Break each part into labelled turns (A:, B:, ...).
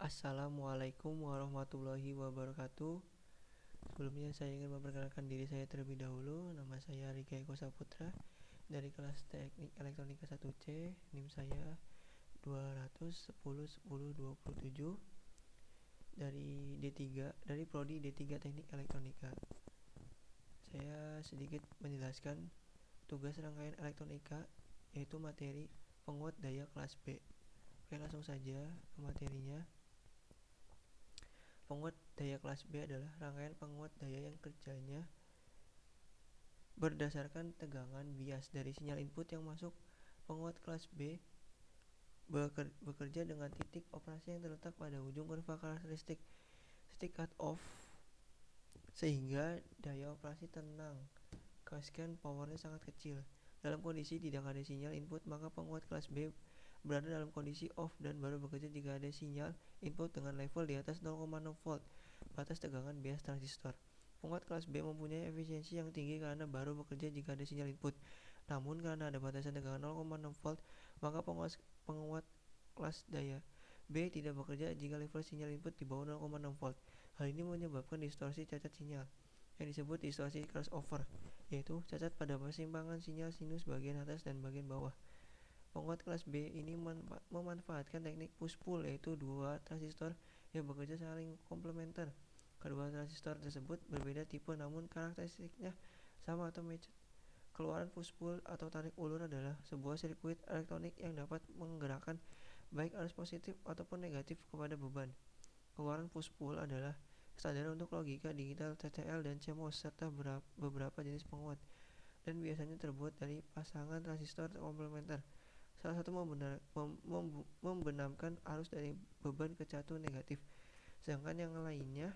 A: Assalamualaikum warahmatullahi wabarakatuh. Sebelumnya saya ingin memperkenalkan diri saya terlebih dahulu. Nama saya Rika Eko Saputra dari kelas Teknik Elektronika 1C. NIM saya 2101027 dari D3 dari prodi D3 Teknik Elektronika. Saya sedikit menjelaskan tugas rangkaian elektronika, yaitu materi penguat daya kelas B. Oke, langsung saja ke materinya. Penguat daya kelas B adalah rangkaian penguat daya yang kerjanya berdasarkan tegangan bias dari sinyal input yang masuk. Penguat kelas B bekerja dengan titik operasi yang terletak pada ujung kurva karakteristik stick cut off, sehingga daya operasi tenang, cascade powernya sangat kecil. Dalam kondisi tidak ada sinyal input, maka penguat kelas B berada dalam kondisi off dan baru bekerja jika ada sinyal input dengan level di atas 0,6 volt batas tegangan bias transistor. Penguat kelas B mempunyai efisiensi yang tinggi karena baru bekerja jika ada sinyal input. Namun karena ada batasan tegangan 0,6 volt, maka penguat kelas daya B tidak bekerja jika level sinyal input di bawah 0,6 volt. Hal ini menyebabkan distorsi cacat sinyal yang disebut distorsi crossover, yaitu cacat pada persimpangan sinyal sinus bagian atas dan bagian bawah. Penguat kelas B ini memanfaatkan teknik push-pull, yaitu dua transistor yang bekerja saling komplementer. Kedua transistor tersebut berbeda tipe namun karakteristiknya sama atau matched. Keluaran push-pull atau tarik ulur adalah sebuah sirkuit elektronik yang dapat menggerakkan baik arus positif ataupun negatif kepada beban. Keluaran push-pull adalah standar untuk logika digital TTL dan CMOS serta beberapa jenis penguat, dan biasanya terbuat dari pasangan transistor komplementer. Salah satu membenamkan arus dari beban ke catu negatif, sedangkan yang lainnya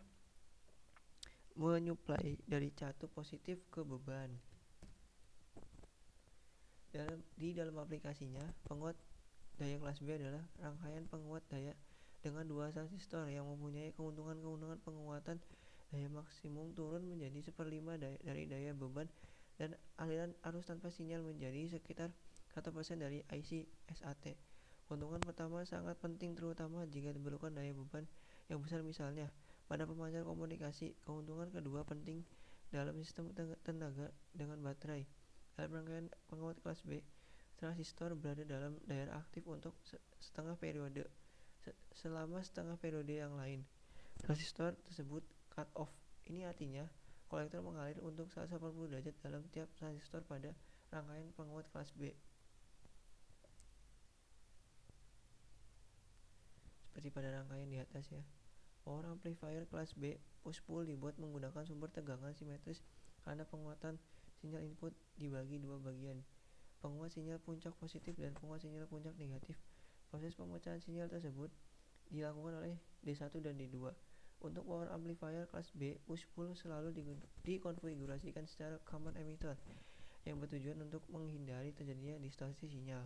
A: menyuplai dari catu positif ke beban. Di dalam aplikasinya, penguat daya kelas B adalah rangkaian penguat daya dengan dua transistor yang mempunyai keuntungan penguatan daya maksimum turun menjadi 1/5 dari daya beban, dan aliran arus tanpa sinyal menjadi sekitar 1% dari IC SAT. Keuntungan pertama sangat penting terutama jika diperlukan daya beban yang besar, misalnya pada pemancar komunikasi. Keuntungan kedua penting dalam sistem tenaga dengan baterai. Dalam rangkaian penguat kelas B, transistor berada dalam daerah aktif untuk setengah periode. Selama setengah periode yang lain, transistor tersebut cut off. Ini artinya kolektor mengalir untuk 180 derajat dalam tiap transistor pada rangkaian penguat kelas B. Seperti pada rangkaian di atas ya. Power amplifier kelas B push-pull dibuat menggunakan sumber tegangan simetris karena penguatan sinyal input dibagi dua bagian, penguat sinyal puncak positif dan penguat sinyal puncak negatif. Proses pemecahan sinyal tersebut dilakukan oleh D1 dan D2. Untuk power amplifier kelas B, push-pull selalu dikonfigurasikan secara common emitter yang bertujuan untuk menghindari terjadinya distorsi sinyal.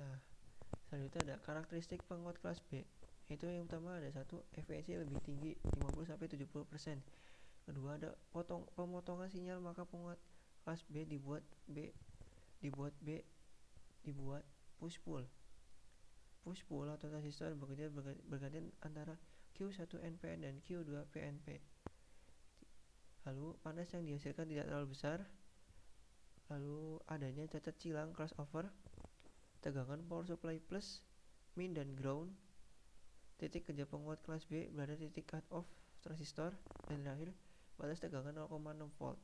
A: Nah, selanjutnya ada karakteristik penguat kelas B. Itu yang pertama ada satu, efisiensi lebih tinggi 50-70%. Kedua ada pemotongan sinyal, maka penguat kelas B dibuat push-pull. Push-pull atau transistor bekerja bergantian antara Q1-NPN dan Q2-PNP. Lalu panas yang dihasilkan tidak terlalu besar. Lalu adanya cacat silang crossover. Tegangan power supply plus, min dan ground. Titik kerja penguat kelas B berada di titik cut off transistor. Dan terakhir, batas tegangan 0,6 volt.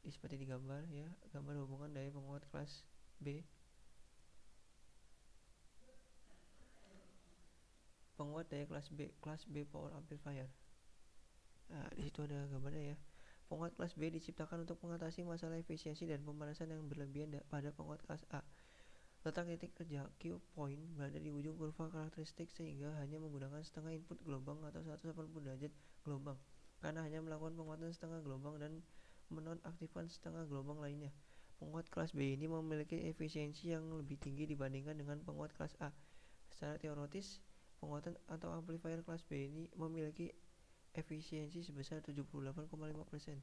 A: Seperti di gambar ya, gambar hubungan daya penguat kelas B. Penguat daya kelas B power amplifier. Nah, di situ ada gambarnya ya. Penguat kelas B diciptakan untuk mengatasi masalah efisiensi dan pemanasan yang berlebihan pada penguat kelas A. Letak titik kerja Q point berada di ujung kurva karakteristik, sehingga hanya menggunakan setengah input gelombang atau 180 derajat gelombang, karena hanya melakukan penguatan setengah gelombang dan menonaktifkan setengah gelombang lainnya. Penguat kelas B ini memiliki efisiensi yang lebih tinggi dibandingkan dengan penguat kelas A. Secara teoritis, penguatan atau amplifier kelas B ini memiliki efisiensi sebesar 78,5%.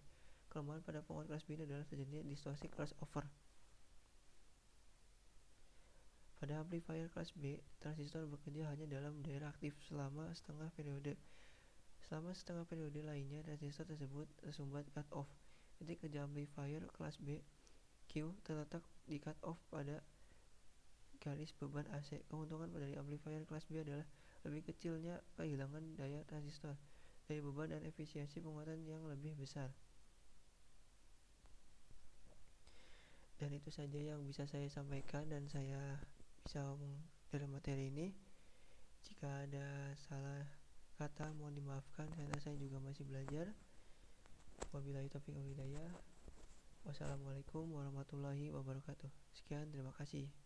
A: Kelemahan pada penguat kelas B ini adalah terjadinya distorsi crossover. Pada Pada amplifier kelas B, transistor bekerja hanya dalam daerah aktif selama setengah periode. Selama setengah periode lainnya, transistor tersebut tersumbat cut-off. Titik kerja amplifier kelas B, Q, terletak di cut-off pada garis beban AC. Keuntungan dari amplifier kelas B adalah lebih kecilnya kehilangan daya transistor, daya beban, dan efisiensi penguatan yang lebih besar. Dan itu saja yang bisa saya sampaikan dan saya bisa ngomong dalam materi ini. Jika ada salah kata mohon dimaafkan karena saya juga masih belajar. Wabillahi taufiq wal hidayah. Wassalamualaikum warahmatullahi wabarakatuh. Sekian, terima kasih.